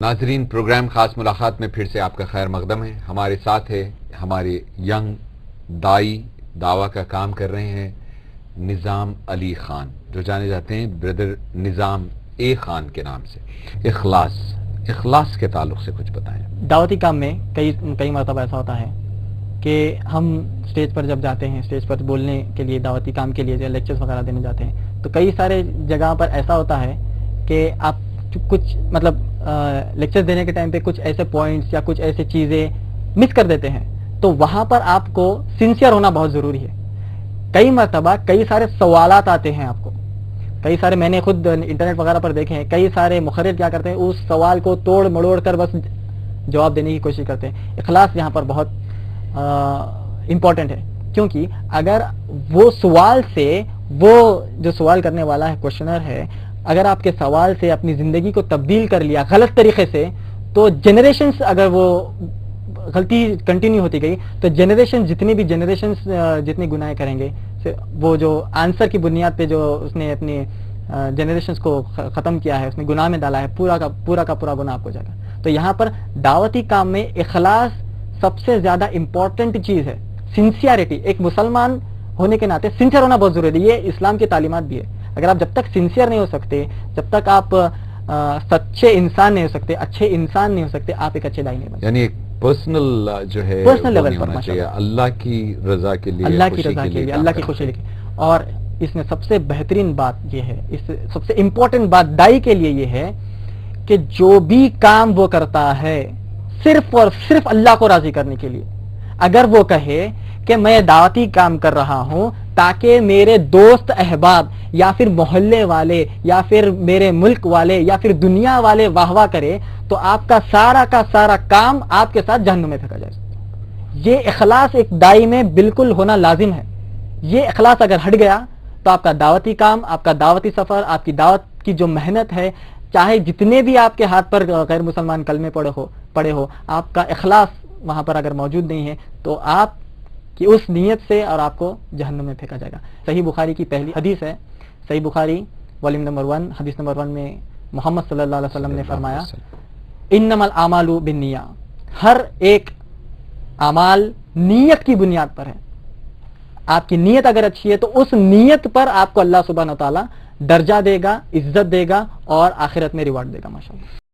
ناظرین، پروگرام خاص ملاقات میں پھر سے آپ کا خیر مقدم ہے۔ ہمارے ساتھ ہے ہمارے ینگ دائی، دعویٰ کا کام کر رہے ہیں نظام علی خان، جو جانے جاتے ہیں بردر نظام اے خان کے نام سے۔ اخلاص کے تعلق سے کچھ بتائیں۔ دعوتی کام میں کئی مرتبہ ایسا ہوتا ہے کہ ہم اسٹیج پر جب جاتے ہیں، اسٹیج پر بولنے کے لیے، دعوتی کام کے لیے لیکچرز وغیرہ دینے جاتے ہیں، تو کئی سارے جگہ پر ایسا ہوتا ہے کہ آپ کچھ لیکچر دینے کے ٹائم پہ کچھ ایسے پوائنٹس یا کچھ ایسے چیزیں مس کر دیتے ہیں، تو وہاں پر آپ کو سنسیئر ہونا بہت ضروری ہے۔ کئی مرتبہ کئی سارے سوالات آتے ہیں آپ کو، کئی سارے میں نے خود انٹرنیٹ وغیرہ پر دیکھے ہیں، کئی سارے مخرر کیا کرتے ہیں، اس سوال کو توڑ مڑوڑ کر بس جواب دینے کی کوشش کرتے ہیں۔ اخلاص یہاں پر بہت امپورٹنٹ ہے، کیونکہ اگر وہ سوال سے، وہ جو سوال کرنے والا ہے، کوشچنر ہے، اگر آپ کے سوال سے اپنی زندگی کو تبدیل کر لیا غلط طریقے سے، تو جنریشنز، اگر وہ غلطی کنٹینیو ہوتی گئی تو جتنی گناہ کریں گے، وہ جو آنسر کی بنیاد پہ جو اس نے اپنی جنریشنز کو ختم کیا ہے، اس نے گناہ میں ڈالا ہے، پورا کا پورا گناہ آپ کو جائے گا۔ تو یہاں پر دعوتی کام میں اخلاص سب سے زیادہ امپورٹنٹ چیز ہے۔ سنسیئرٹی، ایک مسلمان ہونے کے ناطے سنسیئر ہونا بہت ضروری ہے، یہ اسلام کی تعلیمات بھی ہے۔ اگر آپ جب تک سنسیئر نہیں ہو سکتے، جب تک آپ سچے انسان نہیں ہو سکتے، اچھے انسان نہیں ہو سکتے، آپ ایک اچھے داعی نہیں بن سکتے۔ یعنی ایک پرسنل جو ہے پرسنل لیول پر اللہ کی رضا کے لیے، اللہ کی رضا کے لیے، اللہ کی خوشی کے لیے۔ اور اس میں سب سے بہترین بات یہ ہے، اس سب سے امپورٹنٹ بات دائی کے لیے یہ ہے کہ جو بھی کام وہ کرتا ہے صرف اور صرف اللہ کو راضی کرنے کے لیے۔ اگر وہ کہے کہ میں دعوتی کام کر رہا ہوں تاکہ میرے دوست احباب یا پھر محلے والے یا پھر میرے ملک والے یا پھر دنیا والے واہ واہ کرے، تو آپ کا سارا کام آپ کے ساتھ جہنم میں پھینکا جائے گا۔ یہ اخلاص ایک دائی میں بالکل ہونا لازم ہے۔ یہ اخلاص اگر ہٹ گیا تو آپ کا دعوتی کام، آپ کا دعوتی سفر، آپ کی دعوت کی جو محنت ہے، چاہے جتنے بھی آپ کے ہاتھ پر غیر مسلمان کلمے پڑے ہو، آپ کا اخلاص وہاں پر اگر موجود نہیں ہے تو آپ کی اس نیت سے اور آپ کو جہنم میں پھینکا جائے گا۔ صحیح بخاری کی پہلی حدیث ہے، صحیح بخاری والیوم نمبر 1 حدیث نمبر 1 میں محمد صلی اللہ علیہ وسلم نے فرمایا، انما الاعمال بالنیات، ہر ایک اعمال نیت کی بنیاد پر ہے۔ آپ کی نیت اگر اچھی ہے تو اس نیت پر آپ کو اللہ سبحانہ و تعالیٰ درجہ دے گا، عزت دے گا اور آخرت میں ریوارڈ دے گا، ماشاءاللہ۔